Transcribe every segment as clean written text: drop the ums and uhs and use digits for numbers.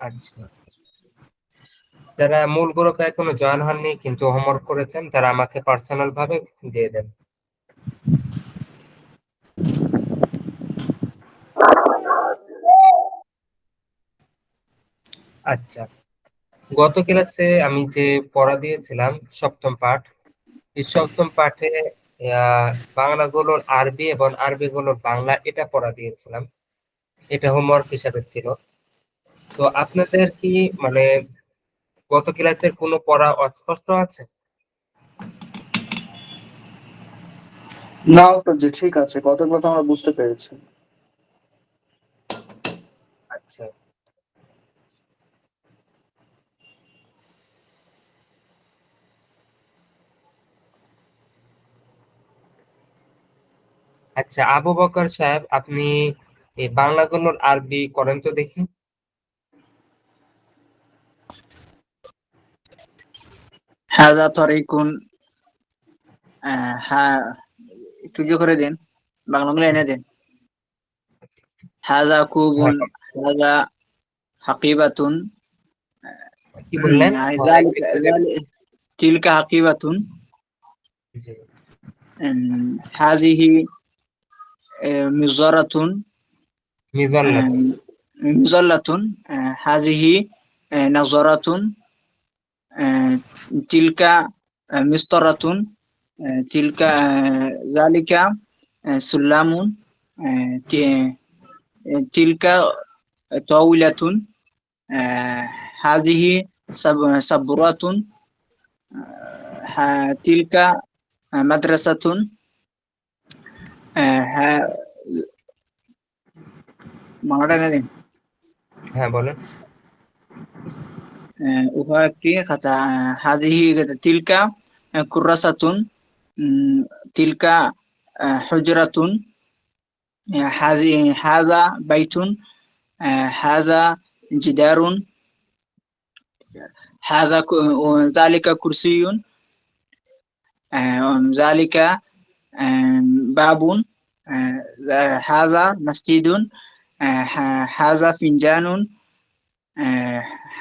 আচ্ছা, যারা মূল গ্রুপে এখনো জয়েন হননি কিন্তু হোমওয়ার্ক করেছেন তারা আমাকে পার্সোনাল ভাবে দিয়ে দেন। আচ্ছা, গত ক্লাসে আমি যে পড়া দিয়েছিলাম সপ্তম পাঠ, এই সপ্তম পাঠে বাংলাগুলোর আরবি এবং আরবি গুলোর বাংলা এটা পড়া দিয়েছিলাম। এটা হোমওয়ার্ক হিসাবে ছিল। তো আপনাদের কি মানে গত ক্লাসের কোনো পড়া অস্পষ্ট আছে? না ওস্তাদ জি, ঠিক আছে, গত ক্লাস আমরা বুঝতে পেরেছি। আচ্ছা আচ্ছা, আবু বকর সাহেব, আপনি এই বাংলাগুলোর আরবি করেন তো দেখি। হাজা তরিকুন, হ্যাঁ একটু ইয়ে করে দিন, বাংলাগুলো এনে দিন। হাজা কুবুন, হাজা হাকিবাতুন, কি বললেন? তিলকা হাকিবাতুন, জি, হাজিহি মিজরাতুন, মিজাল্লাত। মিজাল্লাতুন, হাজিহি নাজরাতুন, তিলকা মিস্তরাতুন, তিলকা জালিকা সুল্লামুন, তিলকা তাউলাতুন, হাজিহি সাবরাতুন, তিলকা মাদ্রাসাতুন, বাংলাটা এনে দিন। হ্যাঁ বলেন। উভয় একটি খাঁচা। হাজিহি তিলকা কুরাসাতুন, তিলকা হুজরাতুন, হাজা বাইতুন, হাজা জিদারুন, হাজা জালিকা কুরসিয়ুন, জালিকা বাবুন, হাজা মসজিদুন, হাজা ফিনজানুন,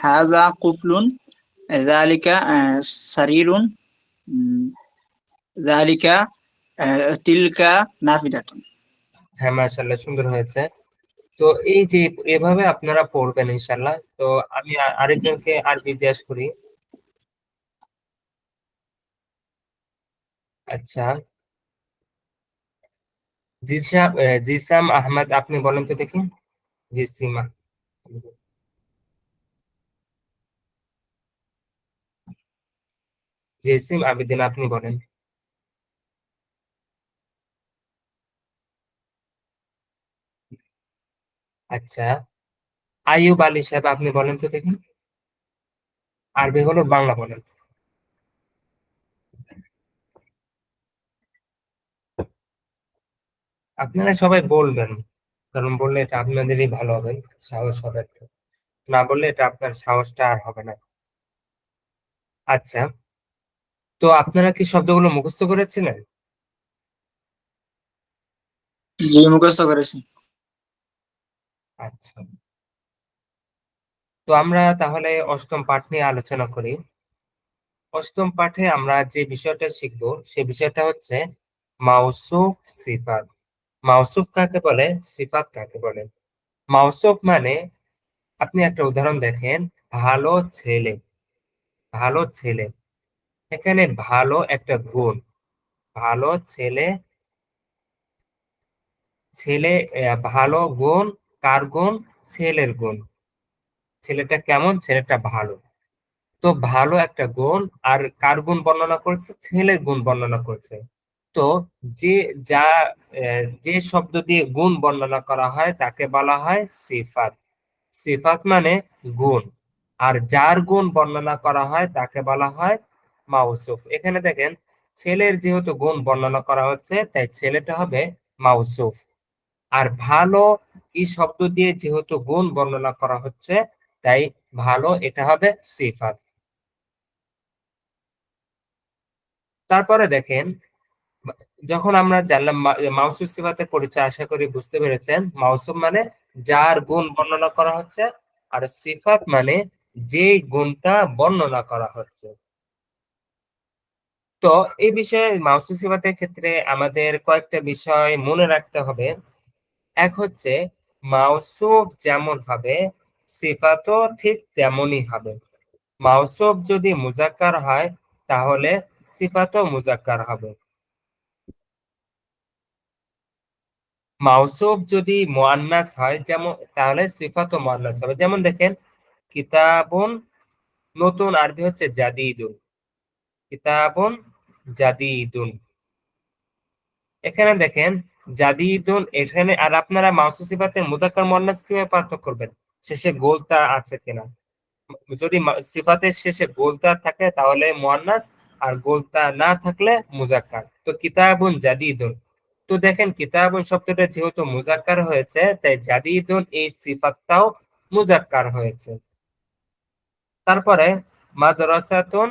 হাজা কুফলুন, জালিকা সারিরুন, জালিকা তিলকা নাফিদাতুন। হ্যাঁ মাশাআল্লাহ, সুন্দর হয়েছে। তো এই যে এভাবে আপনারা পড়বেন ইনশাআল্লাহ। তো আমি আরেকজনকে আরবি জিজ্ঞেস করি। আচ্ছা, জিসাম আহমদ, আপনি বলেন তো দেখি। জিসিমা, জেসিম আবেদিন, আপনি বলেন। আচ্ছা, আইয়ুব আলী সাহেব, আপনি বলেন তো দেখি। আরবি হলো বাংলা বলেন। আপনারা সবাই বলবেন, কারণ বললে এটা আপনাদেরই ভালো হবে, সাহস হবে একটু। না বললে এটা আপনার সাহসটা আর হবে না। আচ্ছা, তো আপনারা কি শব্দগুলো মুখস্থ করেছিলেন? জি মুখস্থ করেছি। আচ্ছা, তো আমরা তাহলে অষ্টম পাঠ নিয়ে আলোচনা করি। অষ্টম পাঠে আমরা যে বিষয়টা শিখব সে বিষয়টা হচ্ছে মাউসুফ সিফাত। মাউসুফ কাকে বলে, সিফাত কাকে বলে? মাউসুফ মানে, আপনি একটা উদাহরণ দেখেন, ভালো ছেলে। ভালো ছেলে, এখানে ভালো একটা গুণ। ভালো ছেলে, ছেলে, ভালো গুণ, কার গুণ? ছেলের গুণ। ছেলেটা কেমন? ছেলেটা ভালো। তো ভালো একটা গুণ, আর কার গুণ বর্ণনা করছে? ছেলের গুণ বর্ণনা করছে। তো যে যা যে শব্দ দিয়ে গুণ বর্ণনা করা হয় তাকে বলা হয় সিফাত। সিফাত মানে গুণ। আর যার গুণ বর্ণনা করা হয় তাকে বলা হয় মাউসুফ। এখানে দেখেন, ছেলের যেহেতু গুণ বর্ণনা করা হচ্ছে তাই ছেলেটা হবে মাউসুফ। আর ভালো এই শব্দ দিয়ে যেহেতু গুণ বর্ণনা করা হচ্ছে তাই ভালো এটা হবে সিফাত। তারপরে দেখেন, যখন আমরা জানলাম মাউসুফ সিফাতের পরিচয়, আশা করি বুঝতে পেরেছেন। মাউসুফ মানে যার গুণ বর্ণনা করা হচ্ছে, আর সিফাত মানে যে গুণটা বর্ণনা করা হচ্ছে। তো এই বিষয়ে মাউসুফ সিফাতের ক্ষেত্রে আমাদের কয়েকটা বিষয় মনে রাখতে হবে। এক হচ্ছে মাউসুফ যেমন হবে সিফাতও ঠিক তেমনই হবে। মাউসুফ যদি মুজাক্কার হয় তাহলে সিফাতও মুজাক্কার হবে। মাউসুফ যদি মুআন্নাস হয় যেমন তাহলে সিফাতও মুআন্নাস হবে। যেমন দেখেন কিতাবুন, নতুন আরবি হচ্ছে জাদিদুন। কিতাবুন জাদিদুন, এখানে দেখেন জাদিদুন এখানে। আর আপনারা মাউসুফ সিফাতের মুযাক্কার মুআন্নাস কিভাবে পার্থক্য করবেন? শেষে গোলতা আছে কিনা। যদি সিফাতের শেষে গোলতা থাকে তাহলে মুআন্নাস, আর গোলতা না থাকলে মুযাক্কার। তো কিতাবুন জাদিদুন, তো দেখেন কিতাবুন শব্দটা যেহেতু মুযাক্কার হয়েছে তাই জাদিদুন এই সিফাতটাও মুযাক্কার হয়েছে। তারপরে মাদ্রাসাতুন,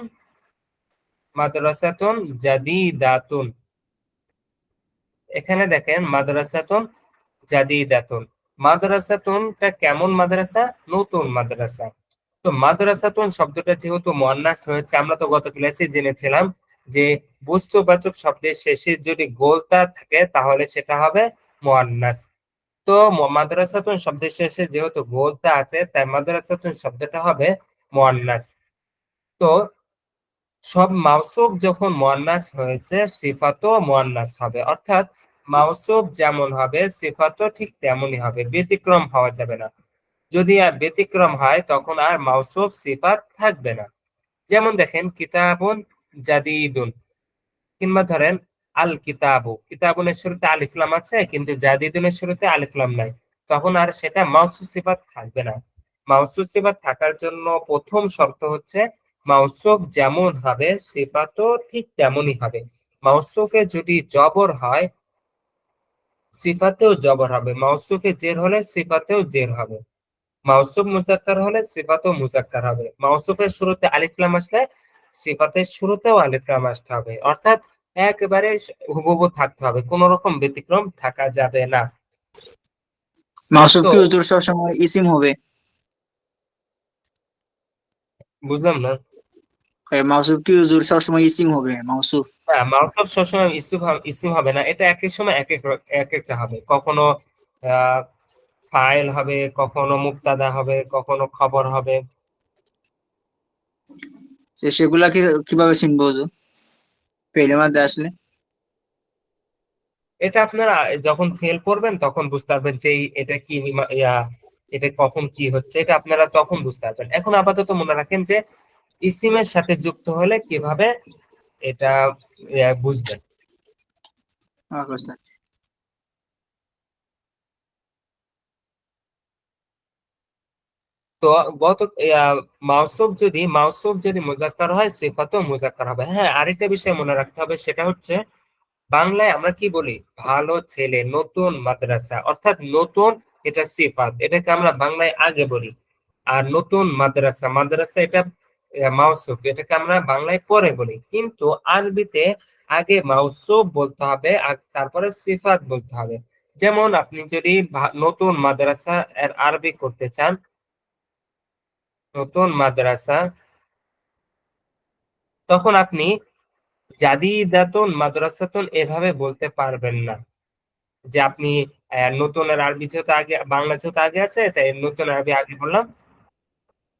মাদ্রাসাতুন জাদিদাতুন, এখানে দেখেন মাদ্রাসাতুন জাদিদাতুন। মাদ্রাসাতুনটা কেমন মাদ্রাসা? নতুন মাদ্রাসা। তো মাদ্রাসাতুন শব্দটা যেহেতু মুআন্নাস হয়েছে, আমরা তো গত ক্লাসে জেনেছিলাম যে বস্তুবাচক শব্দের শেষে যদি গোলতা থাকে তাহলে সেটা হবে মুআন্নাস। তো মাদ্রাসাতুন শব্দের শেষে যেহেতু গোলতা আছে তাই মাদ্রাসাতুন শব্দটা হবে মুআন্নাস। তো সব মাউসুফ যখন মুআন্নাস হয়েছে সিফাতও মুআন্নাস হবে, অর্থাৎ মাউসুফ যেমন হবে সিফাতও ঠিক তেমনই হবে, ব্যতিক্রম হওয়া যাবে না। যদি আর ব্যতিক্রম হয় তখন আর মাউসুফ সিফাত থাকবে না। যেমন দেখেন কিতাবুন জাদিদুন, কিংবা ধরেন আল কিতাবু, কিতাবুনের শুরুতে আলিফ লাম আছে কিন্তু জাদিদুনের শুরুতে আলিফ লাম নাই, তখন আর সেটা মাউসুফ সিফাত থাকবে না। মাউসুফ সিফাত থাকার জন্য প্রথম শর্ত হচ্ছে মাউসুফ যেমন হবে সিফাতও ঠিক তেমনই হবে। মাউসুফে যদি জবর হয় সিফাতেও জবর হবে, মাউসুফে জের হলে সিফাতেও জের হবে। মাউসুফ মুজাক্কার হলে সিফাতও মুজাক্কার হবে। মাউসুফের শুরুতে আলিফ লাম আসলে সিফাতের শুরুতেও আলিফ লাম আসতে হবে, অর্থাৎ একেবারে হুবহু থাকতে হবে, কোন রকম ব্যতিক্রম থাকা যাবে না। মাউসুফ তো কি হুজুর সবসময় ইসিম হবে? বুঝলাম না। মাউসুফ কি হুজুর সবসময় ইসিম হবে মাউসুফ? হ্যাঁ, মাউসুফ সবসময় ইসম হবে না, এটা এক এক সময় এক একটা হবে। কখনো আহ ফাইল হবে, কখনো মুবতাদা হবে, কখনো খবর হবে। সেগুলা কিভাবে চিনবো হুজুর পেলে মধ্যে আসলে? এটা আপনারা যখন ফেল করবেন তখন বুঝতে পারবেন যে এটা কি এটা কখন কি হচ্ছে, এটা আপনারা তখন বুঝতে পারবেন। এখন আপাতত মনে রাখেন যে ইসিমের সাথে যুক্ত হলে কিভাবে এটা বুঝবেন। বুঝতে। তো গত মাউসুফ যদি মুজাক্কার হয় সিফাতও মুজাক্কার হবে। হ্যাঁ, আরেকটা বিষয় মনে রাখতে হবে, সেটা হচ্ছে বাংলায় আমরা কি বলি? ভালো ছেলে, নতুন মাদ্রাসা, অর্থাৎ নতুন এটা সিফাত, এটাকে আমরা বাংলায় আগে বলি। আর নতুন মাদ্রাসা, মাদ্রাসা এটা মাউসুফ, এটাকে আমরা বাংলায় পরে বলি। কিন্তু আরবিতে আগে মাউসুফ বলতে হবে আর তারপরে সিফাত বলতে হবে। যেমন আপনি যদি নতুন মাদ্রাসা এর আরবি করতে চান, নতুন মাদ্রাসা, তখন আপনি জাদিদাতুন মাদ্রাসাতুন এভাবে বলতে পারবেন না। যে আপনি নতুনের আরবি যেহেতু আগে, বাংলা যেহেতু আগে আছে তাই নতুন আরবি আগে বললাম,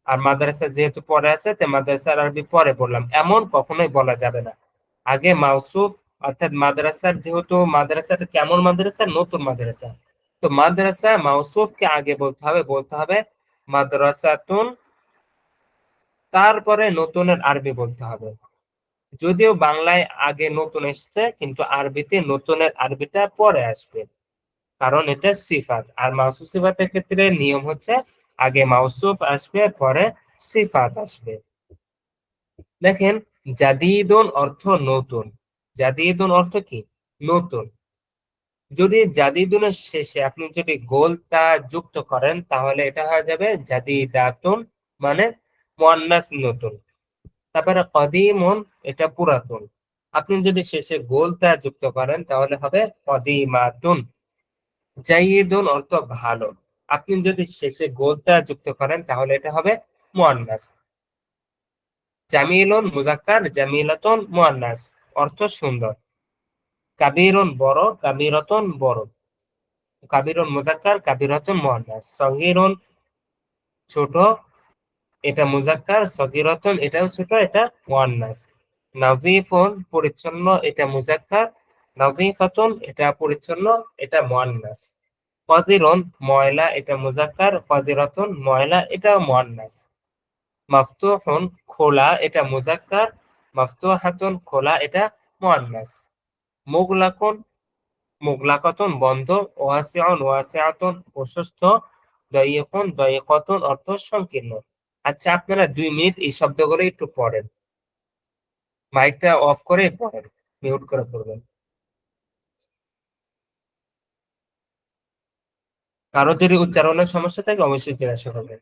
আর মাদ্রাসা যেহেতু পরে আছে তাই মাদ্রাসার আরবি পরে বললাম, এমন কখনোই বলা যাবে না। আগে মাউসুফ, অর্থাৎ মাদ্রাসার, যেহেতু মাদ্রাসাটা কেমন মাদ্রাসা? নতুন মাদ্রাসা। তো মাদ্রাসা মাউসুফকে আগে বলতে হবে মাদ্রাসাতুন, তারপরে নতুনের আরবি বলতে হবে। যদিও বাংলায় আগে নতুন এসেছে কিন্তু আরবিতে নতুনের আরবিটা পরে আসবে, কারণ এটা সিফাত। আর মাউসুফ সিফাতের ক্ষেত্রে নিয়ম হচ্ছে আগে মাউসুফ আসবে পরে সিফাত আসবে। দেখেন জাদিদুন অর্থ নতুন, জাদিদুন অর্থ কি? নতুন। যদি জাদিদুনের শেষে আপনি যদি গোলতা যুক্ত করেন তাহলে এটা হয়ে যাবে জাদিদাতুন, মানে মুয়ান্নাস নতুন। তারপরে কদিমুন, এটা পুরাতন। আপনি যদি শেষে গোলতা যুক্ত করেন তাহলে হবে কদিমাতুন। জাইয়িদুন অর্থ ভালো। আপনি যদি শেষে গোলটা যুক্ত করেন তাহলে এটা হবে মুয়ান্নাস। জামিলুন মুযাক্কার, জামিলাতুন মুয়ান্নাস, অর্থ সুন্দর। কাবীরুন বড়, কাবীরাতুন বড়। কাবীরুন মুযাক্কার, কাবীরাতুন মুয়ান্নাস। সগীরুন ছোট, এটা মুযাক্কার, সগীরাতুন এটাও ছোট, এটা মুয়ান্নাস। নাযীফুন পরিচ্ছন্ন, এটা মুযাক্কার, নাযীফাতুন এটা পরিচ্ছন্ন, এটা মুয়ান্নাস। কাদিরুন ময়লা, এটা মুযাক্কার, কাদিরাতুন ময়লা, এটা মুয়ান্নাস। মাফতুহুন খোলা, এটা মুযাক্কার, মাফতুহাতুন খোলা, এটা মুয়ান্নাস। মুগলাকুন মুগলাকাতুন বন্ধ, ওয়াসিউন ওয়াসিআতুন প্রশস্ত, দায়িকুন দায়িকাতুন অর্থ সংকীর্ণ। আচ্ছা, আপনারা 2 মিনিট এই শব্দগুলো একটু পড়েন, মাইকটা অফ করে পড়েন, মিউট করে পড়বেন। কারো যদি উচ্চারণের সমস্যা থাকে অবশ্যই জিজ্ঞাসা করবেন।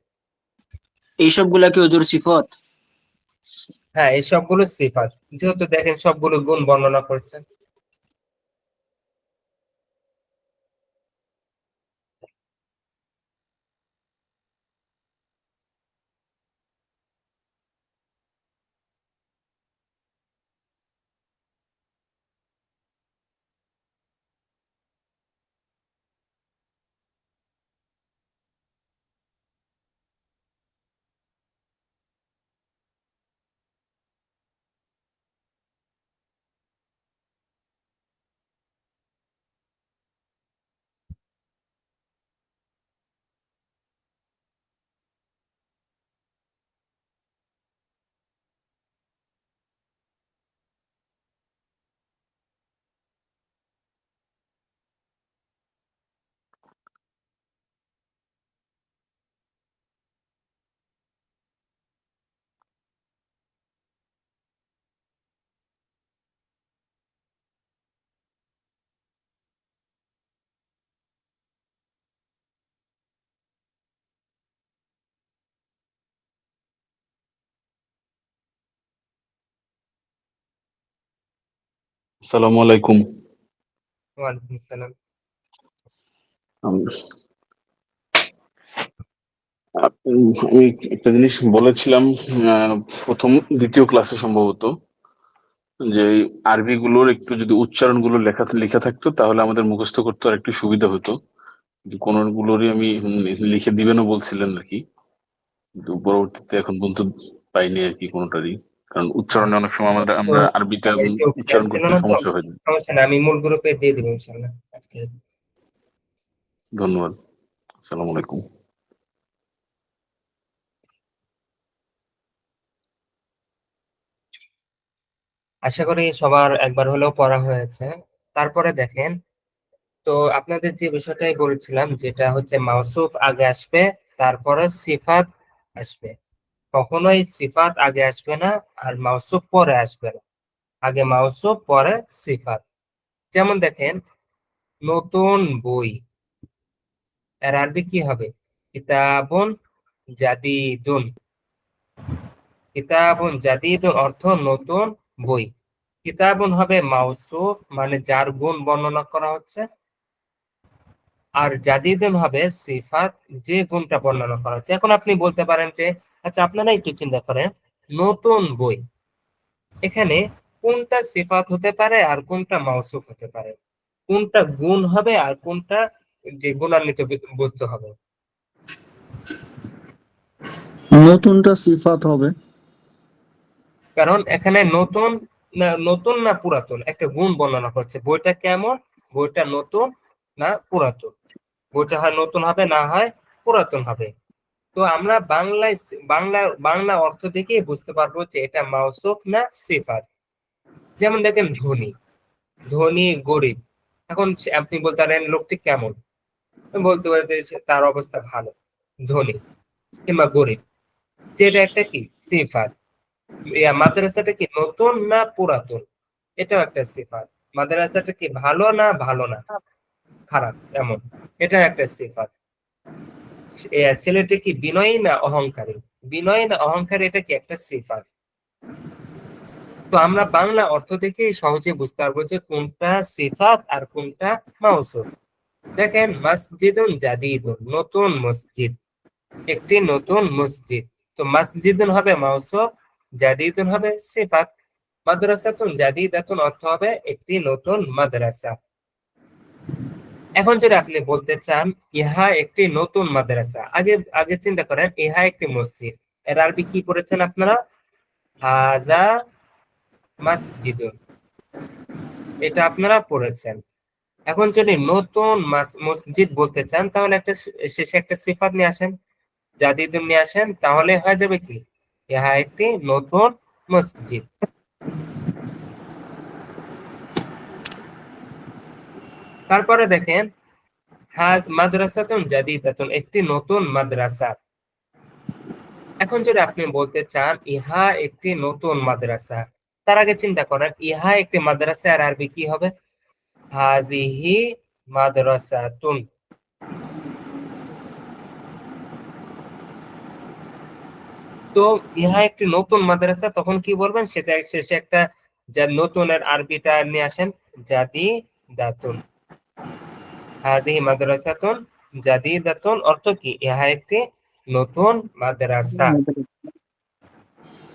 এইসবগুলা কি হুজুর সিফত? হ্যাঁ, এই সবগুলো সিফাত, যেহেতু দেখেন সবগুলো গুণ বর্ণনা করছেন। আসসালামু আলাইকুম। ওয়ালাইকুম আসসালাম। আম- আমি একটা জিনিস বলেছিলাম প্রথম দ্বিতীয় ক্লাসে সম্ভবত, যে এই আরবি গুলোর একটু যদি উচ্চারণ গুলো লেখা থাকতো তাহলে আমাদের মুখস্থ করতে আর একটু সুবিধা হতো। কিন্তু কোন গুলোরই আমি লিখে দিবেনও বলছিলেন আর কি, কিন্তু পরবর্তীতে এখন পর্যন্ত পাইনি আর কি কোনোটারই, কারণ উচ্চারণে অনেক সময় তো আমরা আরবিটা একটু খেয়াল উচ্চারণ ছিল করতে না তো, সমস্যা হয়ে যায়। সমস্যা না, আমি মূল গ্রুপে দিয়ে দেবো ইনশাল্লাহ আজকে। ধন্যবাদ। আসসালামু আলাইকুম। আশা করি সবার একবার হলেও পড়া হয়েছে। তারপরে দেখেন, তো আপনাদের যে বিষয়টাই বলেছিলাম, যেটা হচ্ছে মাউসুফ আগে আসবে, তারপরে সিফাত আসবে। কখনোই সিফাত আগে আসবে না আর মাউসুফ পরে আসবে না, আগে মাউসুফ পরে সিফাত। যেমন দেখেন, নতুন বই, এর আরবি কি হবে? কিতাবুন জাদিদুন। কিতাবুন জাদিদুন অর্থ নতুন বই। কিতাবুন হবে মাউসুফ, মানে যার গুণ বর্ণনা করা হচ্ছে, আর জাদিদুন হবে সিফাত, যে গুণটা বর্ণনা করা হচ্ছে। এখন আপনি বলতে পারেন যে, আচ্ছা আপনারা একটু চিন্তা করেন, নতুন বই, এখানে কোনটা সিফাত হতে পারে আর কোনটা মাউসুফ হতে পারে? কোনটা গুণ হবে আর কোনটা যে গুণান্বিত বস্তু হবে? নতুনটা সিফাত হবে। কারণ এখানে নতুন না পুরাতন একটা গুণ বর্ণনা করছে, বইটা কেমন, বইটা নতুন না পুরাতন। বইটা হয় নতুন হবে, না হয় পুরাতন হবে। তো আমরা বাংলা অর্থ দেখে বুঝতে পারবো যে এটা মাউসুফ না সিফাত। যেমন দেখেন, ধনী, ধনী গরিব। এখন আপনি বলতে পারেন লোকটি কেমন, আমি বলতে পারি যে তার অবস্থা ভালো, ধনী কিংবা গরিব, যেটা একটা কি সিফাত। মাদ্রাসাটা কি নতুন না পুরাতন, এটাও একটা সিফাত। মাদ্রাসাটা কি ভালো না ভালো না খারাপ এমন, এটা একটা সিফাত। ছেলেটি কি বিনয়ী না অহংকারী, বিনয়ী না অহংকারী, এটা কি একটা সিফাত। তো আমরা বাংলা অর্থ থেকে সহজে বুঝতে পারবো যে কোনটা সিফাত আর কোনটা মাউসুফ। দেখেন মসজিদুন জাদিদুন, নতুন মসজিদ, একটি নতুন মসজিদ। তো মসজিদুন হবে মাউসুফ, জাদিদুন হবে সিফাত। মাদ্রাসাতুন জাদিদাতুন অর্থ হবে একটি নতুন মাদ্রাসা। এখন যদি আপনি বলতে চান ইহা একটি নতুন মাদ্রাসা, আগে আগে চিন্তা করেন ইহা একটি মসজিদ, এর আরবি কি করেছেন আপনারা? হাযা মাসজিদুন, এটা আপনারা পড়েছেন। এখন যদি নতুন মসজিদ বলতে চান তাহলে একটা শেষে একটা সিফাত নিয়ে আসেন, জাদিদুন নিয়ে আসেন, তাহলে হয়ে যাবে কি ইহা একটি নতুন মসজিদ। তারপরে দেখেন মাদ্রাসাতুন জাদিদাতুন, একটি নতুন মাদ্রাসা। এখন যদি আপনি বলতে চান ইহা একটি নতুন মাদ্রাসা, তার আগে চিন্তা করেন ইহা একটি মাদ্রাসা আর আরবি কি হবে? হাযিহি মাদ্রাসাতুন। তো ইহা একটি নতুন মাদ্রাসা, তখন কি বলবেন? সেটা শেষে একটা যা নতুনের আরবিটা নিয়ে আসেন, জাদিদাতুন। হাযিহি মাদ্রাসাতুন জাদিদাতুন অর্থ কি? ইহা একটি নতুন মাদ্রাসা।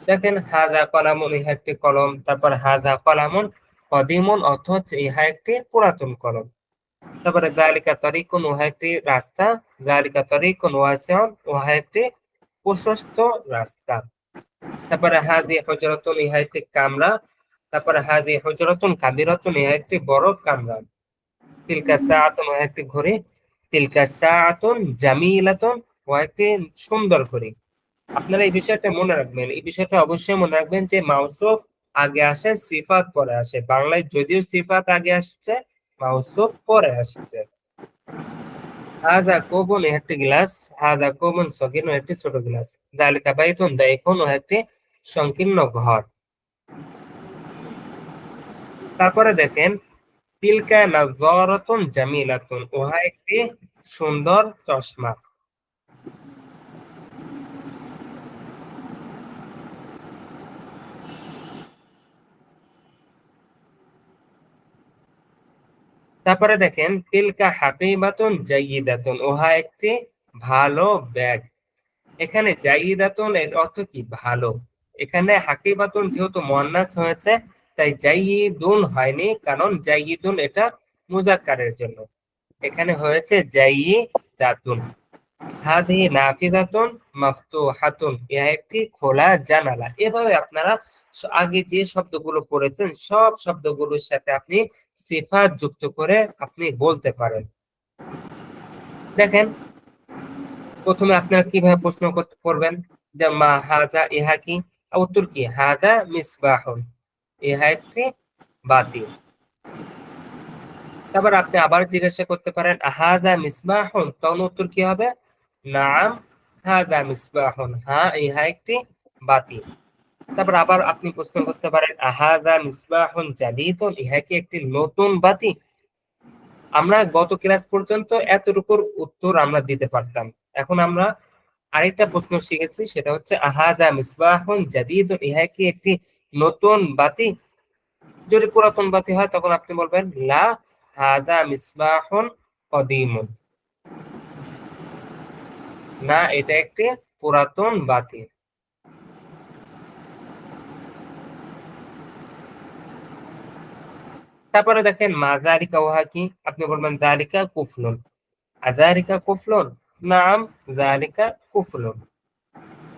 দেখেন হাযা কলামুন, ইহা একটি কলম। তারপর হাযা কলামুন কদিমুন অর্থ হচ্ছে ইহা একটি পুরাতন কলম। তারপরে যালিকা তরিকুন, উহা একটি রাস্তা। যালিকা তরিকুন ওয়াসিউন, উহা একটি প্রশস্ত রাস্তা। তারপরে হাযি হুজরাতুন, ইহা একটি কামরা। তারপরে হাযি হুজরাতুন কাবীরাতুন, ইহা একটি বড় কামরা। তিলকা সাআতুন, উহা একটি ঘড়ি। তিলকা সাআতুন জামিলাতুন, উহা একটি সুন্দর ঘড়ি। আপনারা এই বিষয়টা মনে রাখবেন, এই বিষয়টা অবশ্যই মনে রাখবেন যে মাউসুফ আগে আসে, সিফাত পরে আসে। বাংলায় যদিও সিফাত আগে আসছে, মাউসুফ পরে আসছে। হাযা কওবুন, ইহা একটি গ্লাস। হাযা কওবুন সগীরুন, একটি ছোট গ্লাস। যালিকা বাইতুন দায়িকুন, উহা একটি সংকীর্ণ ঘর। তারপরে দেখেন তিলকা নাযরাতুন জামিলাতুন, উহা একটি সুন্দর চশমা। তারপরে দেখেন তিলকা হাকিবাতুন জাইয়িদাতুন, উহা একটি ভালো ব্যাগ। এখানে জাইয়িদাতুন এর অর্থ কি? ভালো। এখানে হাকিবাতুন যেহেতু মুয়ান্নাস হয়েছে তাই জাইয়িদুন হয়নি, কারণ জাইয়িদুন এটা মুযাক্কারের জন্য। এখানে হয়েছে জাইয়িদাতুন। হাদিহি নাফিযাতুন মাফতুহাতুন, ইহা একটি খোলা জানালা। এভাবে আপনারা আগে যে শব্দগুলো পড়েছেন সব শব্দগুলোর সাথে আপনি সিফাত যুক্ত করে আপনি বলতে পারেন। দেখেন প্রথমে আপনারা কিভাবে প্রশ্ন করবেন যে মা হাযা, ইহা কি? উত্তর কি? হাযা মিসবাহুন, ইহা একটি বাতি। তারপর আপনি আবার জিজ্ঞাসা করতে পারেন হাযা মিসবাহুন, তখন উত্তর কি হবে? নাম হাযা মিসবাহুন, হ্যাঁ ইহা একটি বাতি। তারপর আবার আপনি প্রশ্ন করতে পারেন হাযা মিসবাহুন জাদীদুন, ইহা কি একটি নতুন বাতি? আমরা গত ক্লাস পর্যন্ত এতটুকুর উত্তর আমরা দিতে পারতাম। এখন আমরা আরেকটা প্রশ্ন শিখেছি, সেটা হচ্ছে হাযা মিসবাহুন জাদীদুন, ইহা কি একটি নতুন বাতি? যদি পুরাতন বাতি হয় তখন আপনি বলবেন লা হাযা মিসবাহুন কদীমুন, না এটা একটি পুরাতন বাতি। তারপরে দেখেন মা যালিকা, উহা কি? আপনি বলবেন যালিকা কুফলুন। আযালিকা কুফলুন, নাম যালিকা কুফলুন।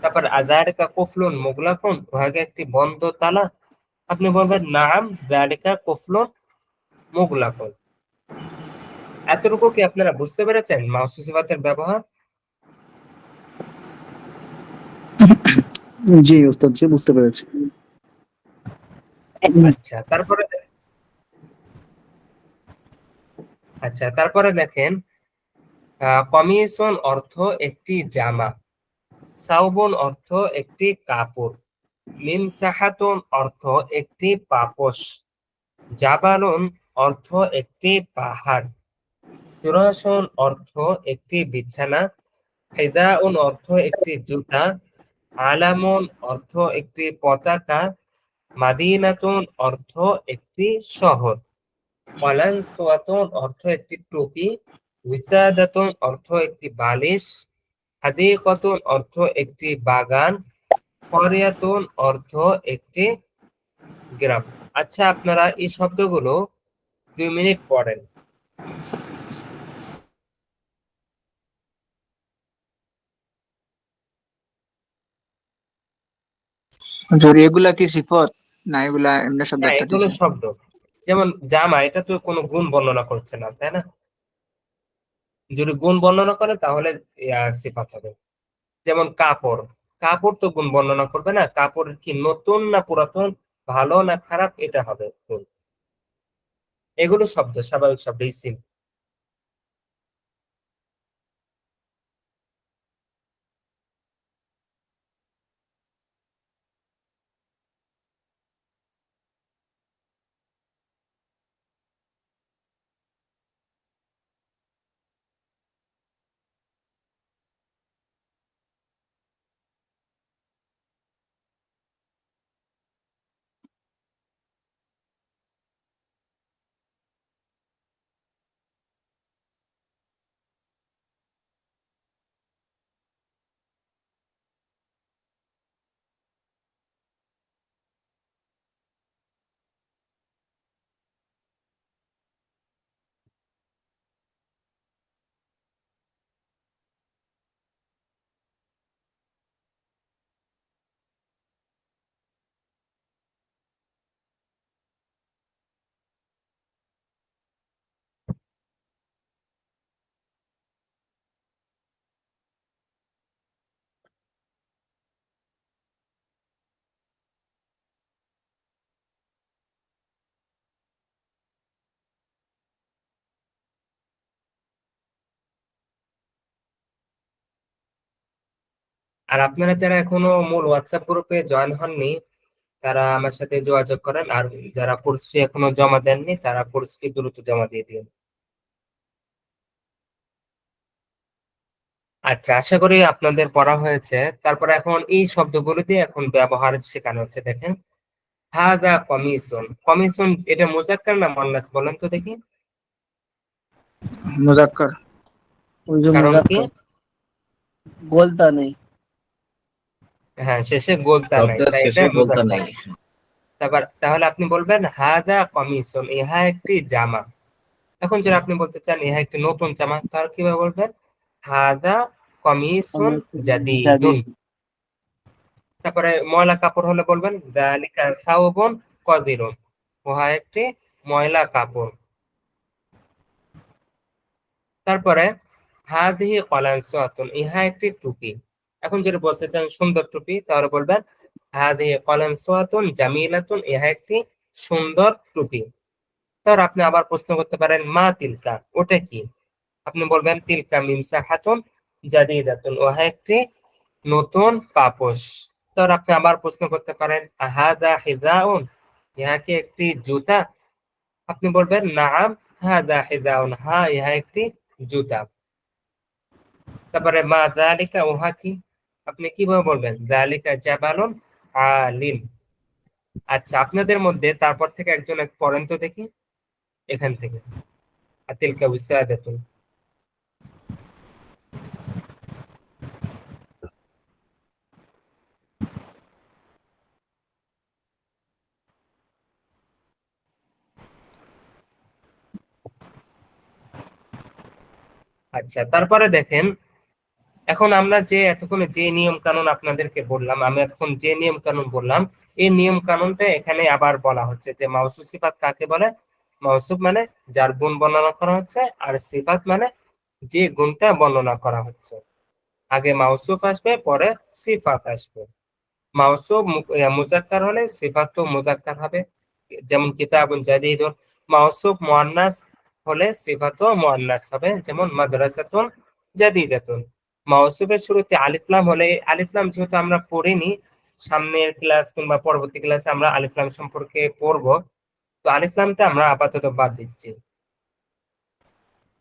তারপর আযালিকা কুফলুন মুগলাকুন, উহা কি একটি বন্ধ তালা? আপনি বলবেন নাম যালিকা কুফলুন মুগলাকুন। এতটুকু কি আপনারা বুঝতে পেরেছেন মাউসুফ সিফাতের ব্যবহার? জি ওস্তাদ জি, বুঝতে পেরেছি। আচ্ছা তারপরে দেখেন কমিসন অর্থ একটি জামা। সাউবন অর্থ একটি কাপড়। মিমসাহাতুন অর্থ একটি পাপোশ। জাবালুন অর্থ একটি পাহাড়। ফিরাশুন অর্থ একটি বিছানা। হিদাউন অর্থ একটি জুতা। আলামুন অর্থ একটি পতাকা। মাদিনাতুন অর্থ একটি শহর। কলানসুয়াতুন অর্থ একটি টুপি। উইসাদাতুন অর্থ একটি বালিশ, হাদিকাতুন অর্থ একটি বাগান, করিয়াতুন অর্থ একটি গ্রাম। আচ্ছা, আপনারা এই শব্দগুলো 2 মিনিট পড়েন। হুজুর এগুলা কি সিফত না এগুলা এমনি সব হ্যাঁ, ব্যাখ্যা এগুলো দিছে? শব্দ। যেমন জামা, এটা তো কোনো গুণ বর্ণনা করছে না, তাই না? যদি গুণ বর্ণনা করে তাহলে সিফাত হবে। যেমন কাপড়, কাপড় তো গুণ বর্ণনা করবে না, কাপড় কি নতুন না পুরাতন, ভালো না খারাপ, এটা হবে গুণ। এগুলো শব্দ, স্বাভাবিক শব্দ, ইসিম। আর আপনারা যারা এখনো মূল হোয়াটসঅ্যাপ গ্রুপে জয়েন হননি, তারা আমার সাথে যোগাযোগ করেন। আর যারা কোর্স ফি এখনো জমা দেননি, তারা কোর্স ফি দ্রুত জমা দিয়ে দিন। আচ্ছা, আশা করি আপনাদের পড়া হয়েছে। তারপর এখন এই শব্দগুলো দিয়ে এখন ব্যবহার শেখানো হচ্ছে। দেখেন, হাদা কমিশন। কমিশন এটা মুজাক্কার না মুয়ান্নাস বলেন তো দেখি? মুজাক্কার। ওই যে কারণ কি? মুজাক্কার, গোলতা নেই। হ্যাঁ, শেষে গোলতা নাই, শব্দের তাই এটা শেষে বলতে মুজাক্কার। নেই। তারপর তাহলে আপনি বলবেন হাদা কমিশন, ইহা একটি জামা। এখন যদি আপনি বলতে চান ইহা একটি নতুন জামা, তাহলে কিভাবে বলবেন? হাদা কমিশন জাদিদুন। জাদিদ। তারপরে ময়লা কাপড় হলে বলবেন যালিকা সাওবুন কদিরুন, উহা একটি ময়লা কাপড়। তারপরে হাদিহি কলানসাতুন, ইহা একটি টুপি। এখন যদি বলতে চান সুন্দর টুপি, তাহলে বলবেন হাদিহি কলানসাতুন জামিলাতুন, ইহা একটি সুন্দর টুপি। তার আপনি আবার প্রশ্ন করতে পারেন মা তিলকা, ওটা কি? আপনি বলবেন তিলকা মিমসাহাতুন জাদিদাতুন, ওহা একটি নতুন পাপোশ। তার আপনি আবার প্রশ্ন করতে পারেন আহাদা হিজাউন, ইহা কি একটি জুতা? আপনি বলবেন নাআম হাদা হিজাউন, হ্যাঁ ইহা একটি জুতা। তারপরে মা যালিকা, উহা কি? আপনি কিভাবে বলবেন? যালিকা জাবালুন আলিন। আচ্ছা, আপনাদের মধ্যে তারপর থেকে একজন এক পড়েন তো দেখি, এখান থেকে আতিলকা বিসাদাতুন। আচ্ছা, তারপরে দেখেন, এখন আমরা যে এতক্ষণে যে নিয়ম কানুন আপনাদেরকে বললাম, আমি এতক্ষণ যে নিয়ম কানুন বললাম, এই নিয়ম কানুনটা এখানে আবার বলা হচ্ছে যে মাওসুফ সিফাত কাকে বলে। মাওসুফ মানে যার গুণ বর্ণনা করা হচ্ছে, আর সিফাত মানে যে গুণটা বর্ণনা করা হচ্ছে। আগে মাওসুফ আসবে, পরে সিফাত আসবে। মাওসুফ মুজাক্কার হলে সিফাত তো মুজাক্কার হবে, যেমন কিতাবুন জাদিদুন। মাওসুফ মুআন্নাস হলে সিফাতও মুআন্নাস হবে, যেমন মাদ্রাসাতুন জাদিদাতুন। মাওসুফের শুরুতে আলিফ লাম হলে, আলিফ লাম যেহেতু আমরা পড়িনি, সামনের ক্লাস কিংবা পরবর্তী ক্লাসে আমরা আলিফ লাম সম্পর্কে পড়বো, তো আলিফ লামটা আমরা আপাতত বাদ দিচ্ছি।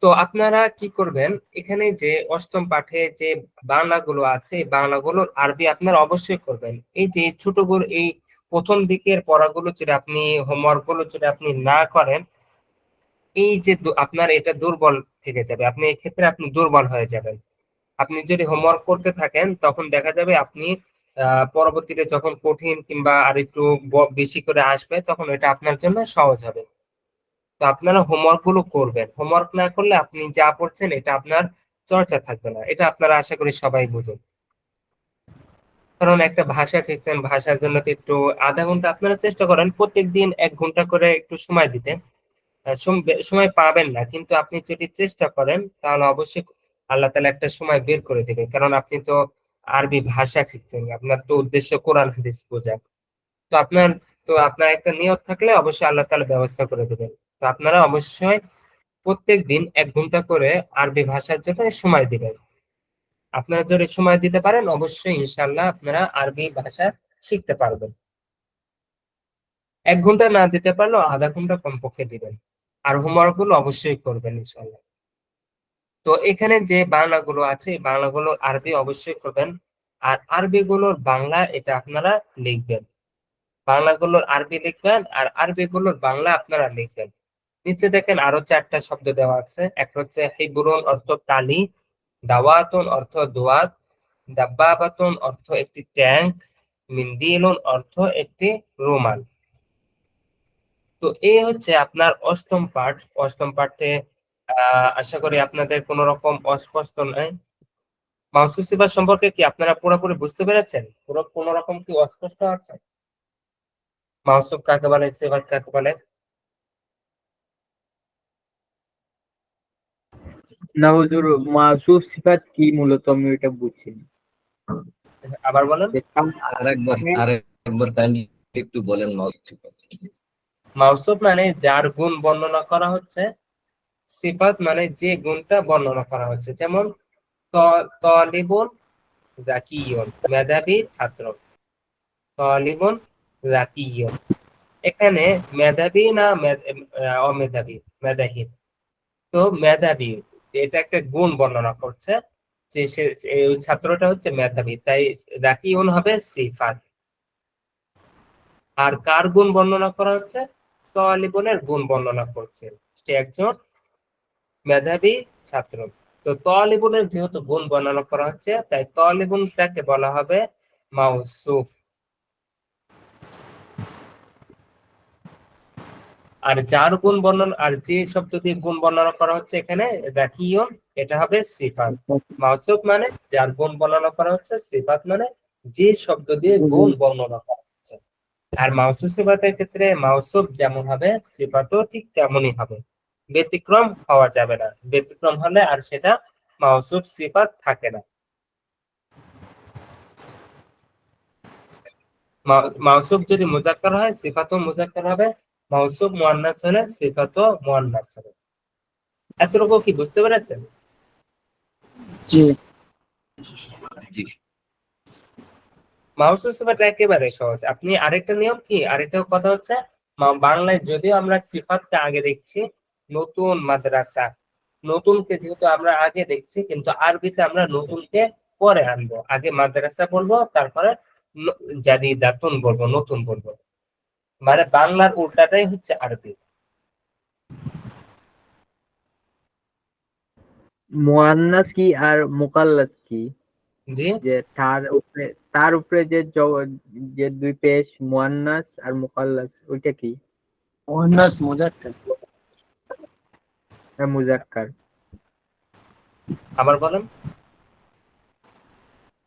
তো আপনারা কি করবেন, এখানে যে অষ্টম পাঠে যে বাংলাগুলো আছে, এই বাংলাগুলোর আরবি আপনারা অবশ্যই করবেন। এই যে ছোটগুলো, এই প্রথম দিকের পড়াগুলো যদি আপনি, হোমওয়ার্ক গুলো যদি আপনি না করেন, এই যে আপনার এটা দুর্বল থেকে যাবে, আপনি এক্ষেত্রে আপনি দুর্বল হয়ে যাবেন। আপনি যদি হোমওয়ার্ক করতে থাকেন তখন দেখা যাবে আপনি পরবর্তীতে যখন কঠিন কিংবা আর একটু বেশি করে আসবে তখন এটা আপনার জন্য সহজ হবে। তো আপনারা হোমওয়ার্ক গুলো করবেন, হোমওয়ার্ক না করলে আপনি যা পড়ছেন এটা আপনার চর্চা থাকবে না, এটা আপনারা আশা করি সবাই বুঝেন। কারণ একটা ভাষা শিখছেন, ভাষার জন্য তো একটু আধা ঘন্টা আপনারা চেষ্টা করেন প্রত্যেকদিন 1 ঘন্টা করে একটু সময় দিতে। সময় পাবেন না, কিন্তু আপনি যদি চেষ্টা করেন তাহলে অবশ্যই আল্লাহ তাআলা একটা সময় বের করে দেবেন। কারণ আপনি তো আরবি ভাষা শিখছেন, আপনার তো উদ্দেশ্য কোরআন হাদিস বোঝা। তো আপনার একটা নিয়ত থাকলে অবশ্যই আল্লাহ তাআলা ব্যবস্থা করে দেবেন। তো আপনারা অবশ্যই প্রত্যেকদিন 1 ঘন্টা করে আরবি ভাষার জন্য সময় দিবেন। আপনারা যদি সময় দিতে পারেন অবশ্যই ইনশাআল্লাহ আপনারা আরবি ভাষা শিখতে পারবেন। 1 ঘন্টা না দিতে পারলেও আধা ঘন্টা কমপক্ষে দিবেন। আর হোমওয়ার্ক গুলো অবশ্যই করবেন ইনশাআল্লাহ। তো এখানে যে বাংলাগুলো আছে এই বাংলাগুলোর আরবি অবশ্যই করবেন। আর আরবি গুলোর বাংলা এটা আপনারা লিখবেন। বাংলাগুলোর আরবি লিখবেন আর আরবি গুলোর বাংলা আপনারা লিখবেন। নিচে দেখেন আরো 4টা শব্দ দেওয়া আছে। একটা হচ্ছে হিবরুন অর্থ কালি, দাওয়াতুন অর্থ দোয়াত, দাব্বাবাতুন অর্থ একটি ট্যাঙ্ক, মিন্দিলুন অর্থ একটি রুমাল। তো এই হচ্ছে আপনার অষ্টম পাঠ। অষ্টম পাঠে আশা করি আপনাদের কোনো রকম অস্পষ্ট নাই। মাউসুফ সিফাত সম্পর্কে কি আপনারা পুরোপুরি বুঝতে পেরেছেন? কোনো রকম কি অস্পষ্ট আছে? মাউসুফ কাকে বলে, সিফাত কাকে বলে? না হুজুর, মাসুফ সিফাত কি মূলত আমি এটা বুঝছি না। আবার বলেন। আরেকবার কাইন্ডলি একটু বলেন মাউসুফ। মাউসুফ মানে যার গুণ বর্ণনা করা হচ্ছে, সিফাত মানে যে গুণটা বর্ণনা করা হচ্ছে। যেমন তালিবুন যাকিয়ুন, মেধাবী ছাত্র। তালিবুন যাকিয়ুন, এখানে মেধাবী না অমেধাবী, মেধাহীন। তো মেধাবী এটা একটা গুণ বর্ণনা করছে যে ওই ছাত্রটা হচ্ছে মেধাবী, তাই যাকিয়ুন হবে সিফাত। আর কার গুণ বর্ণনা করা হচ্ছে? তালিবুনের গুণ বর্ণনা করছে, সে একজন মেধাবী ছাত্র। তো তালিবুনের যেহেতু গুণ বর্ণনা করা হচ্ছে তাই তালিবুনটাকে বলা হবে মাউসুফ। আর যার গুণ বর্ণনা, আর যে শব্দ দিয়ে গুণ বর্ণনা করা হচ্ছে এখানে রাকিয়ুন, এটা হবে সিফাত। মাউসুফ মানে যার গুণ বর্ণনা করা হচ্ছে, সিফাত মানে যে শব্দ দিয়ে গুণ বর্ণনা করা হচ্ছে। আর মাউসুফ সিফাতের ক্ষেত্রে মাউসুফ যেমন হবে সিফাতও ঠিক তেমনই হবে, ব্যতিক্রম হওয়া যাবে না। ব্যতিক্রম হলে আর সেটা মাউসুফ সিফাত থাকে না। মাউসুফ যদি মুজাক্কার হয় সিফাতও মুজাক্কার হবে, মাউসুফ মুয়ান্নাস হলে সিফাতও মুয়ান্নাস হবে। এতটুকু কি বুঝতে পেরেছেন? জি। জি। মাউসুফ সিফাত একেবারে সহজ। আপনি আরেকটা নিয়ম কি, আরেকটা কথা হচ্ছে বাংলায় যদিও আমরা সিফাতটা আগে দেখছি, নতুন মাদ্রাসা, নতুনকে যেহেতু আমরা আগে দেখছি, কিন্তু আরবিতে আমরা নতুনকে পরে আনবো। আগে মাদ্রাসা বলবো, তারপরে জাদিদাতুন বলবো, নতুন বলবো। মানে বাংলার উল্টাটাই হচ্ছে আরবি। মুয়ান্নাস কি আর মুকাল্লাস কি? জি, যে তার উপরে যে দুই পেশ মুয়ান্নাস আর মুকাল্লাস, ওইটা কি? মুহান্নাস মুজাক্কার। আর মুজাক্কার। আবার বলেন।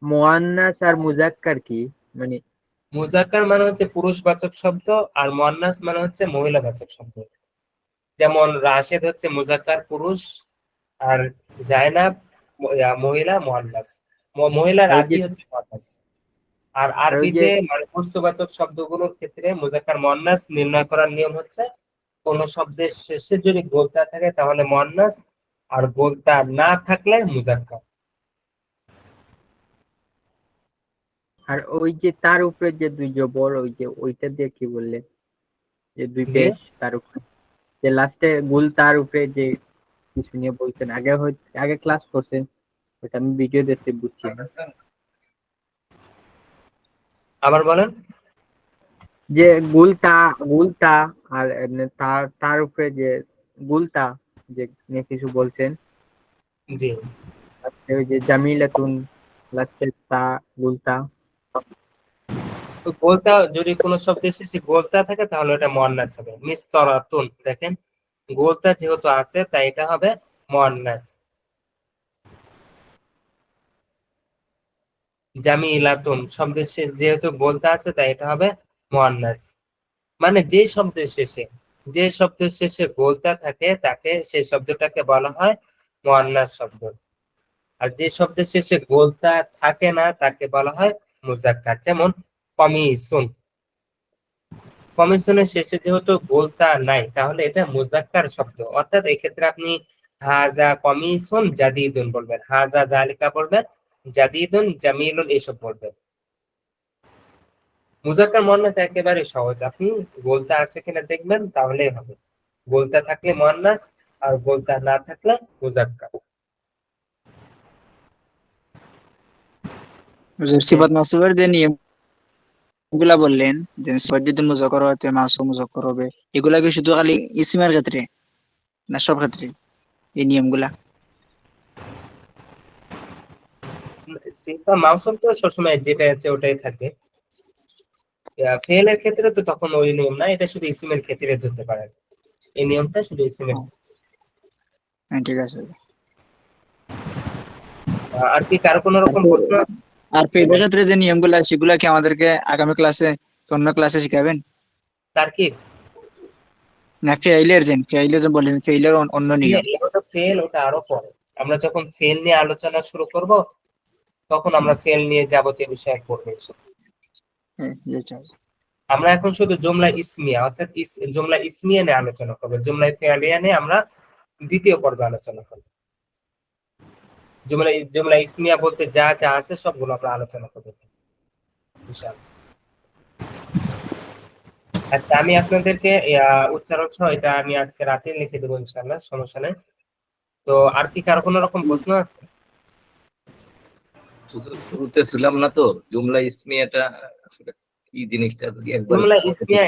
মুয়ান্নাস আর মুজাক্কার কি মানে? মুজাক্কার মানে হচ্ছে পুরুষবাচক শব্দ, আর মুয়ান্নাস মানে হচ্ছে মহিলাবাচক শব্দ। যেমন রাশেদ হচ্ছে মুজাক্কার পুরুষ, আর জায়নাব মহিলা মুয়ান্নাস। মহিলার ওই যে আরবি হচ্ছে মুয়ান্নাস। আর আর ওই যে আরবিতে মানে বস্তুবাচক শব্দগুলোর ক্ষেত্রে মুজাক্কার মুয়ান্নাস নির্ণয় করার নিয়ম হচ্ছে কোন শব্দের শেষে যদি গোলতা থাকে তাহলে মুয়ান্নাস, আর গোলতা না থাকলে মুজাক্কার। আর ওই যে তার উপরে যে দুই জবর, ওই যে ওইটা দিয়ে কি বললে? যে দুই জি, পেশ তার উপরে, যে লাস্টে গুল তার উপরে যে কিছু নিয়ে বলছেন, আগে ক্লাস করছেন, ওটা আমি ভিডিও দেখে বুঝছি না। আবার বলেন। যে গুলতা আর এমনি তার উপরে যে গুলতা যে নিয়ে কিছু বলছেন, জি। ওই যে জামিলাতুন লাস্টে তা গুলতা। তো গোলতা যদি কোনো শব্দের শেষে গোলতা থাকে তাহলে এটা মুয়ান্নাস হবে। মিসতরাতুন দেখেন গোলতা যেহেতু আছে তাই এটা হবে মুয়ান্নাস। জামিলাতুন শব্দের শেষে যেহেতু গোলতা আছে তাই এটা হবে মুয়ান্নাস। মানে যে শব্দের শেষে গোলতা থাকে তাকে সেই শব্দটাকে বলা হয় মুয়ান্নাস শব্দ। আর যে শব্দের শেষে গোলতা থাকে না তাকে বলা হয় মুজাক্কার। যেমন কমিসুন, কমিশনের শেষে যেহেতু গোলতা নাই তাহলে এটা মুজাক্কার শব্দ। অর্থাৎ এক্ষেত্রে আপনি হাজা কমিসুন জাদিদুন বলবেন, হাজা যালিকা বলবেন, জাদিদুন জামিলুন এসব বলবেন। মুজাক্কার মুয়ান্নাস একেবারে সহজ, আপনি গোলতা আছে কিনা দেখবেন তাহলেই হবে। গোলতা থাকলে মুয়ান্নাস আর গোলতা না থাকলে মুজাক্কার। সিফাত মাসুবের যে নিয়মগুলা বললেন, যে সিফাত যদি মুজাক্কার হয় তো মাসুম মুজাক্কার হবে, এগুলা কি শুধু খালি ইসমের ক্ষেত্রে না সব ক্ষেত্রে এই নিয়মগুলা? সিফা মাউসুম তো সবসময় যেটা আছে ওটাই থাকে। ফেলের ক্ষেত্রে তো তখন ওই নিয়ম না, এটা শুধু ইসমের ক্ষেত্রে ধরতে পারেন। এই নিয়মটা শুধু ইসমের। হ্যাঁ, ঠিক আছে। আর কি কারো কোনো রকম প্রশ্ন? আর ফেলের ক্ষেত্রে যে নিয়মগুলা সেগুলা কি আমাদেরকে আগামী ক্লাসে অন্য ক্লাসে শিখাবেন? তারকিব না ফেইলের যে বললেন ফেইলের অন্য নিয়ম। ফেল ওটা আরো পরে, আমরা যখন ফেল নিয়ে আলোচনা শুরু করব তখন আমরা ফেল নিয়ে যাবতীয় বিষয় পড়বো। হ্যাঁ, আচ্ছা। আমরা এখন শুধু জুমলা ইসমিয়া অর্থাৎ জুমলা ইসমিয়া নিয়ে আলোচনা করবো। জুমলা ফেলিয়া নিয়ে আমরা দ্বিতীয় পর্বে আলোচনা করবো। জুমলা ইসমিয়া বলতে যা যা আছে সবগুলো আমরা আলোচনা করবো ইনশাআল্লাহ। আচ্ছা, আমি আপনাদেরকে উচ্চারণ সহ এটা আমি আজকে রাতে লিখে দেবো ইনশাআল্লাহ, সমস্যা নেই। তো আর কি কারো কোনো রকম প্রশ্ন আছে? শুরুতে ছিলাম না তো জুমলা ইসমিয়াটা আসলে কি জিনিসটা যদি একবার জুমলা ইসমিয়া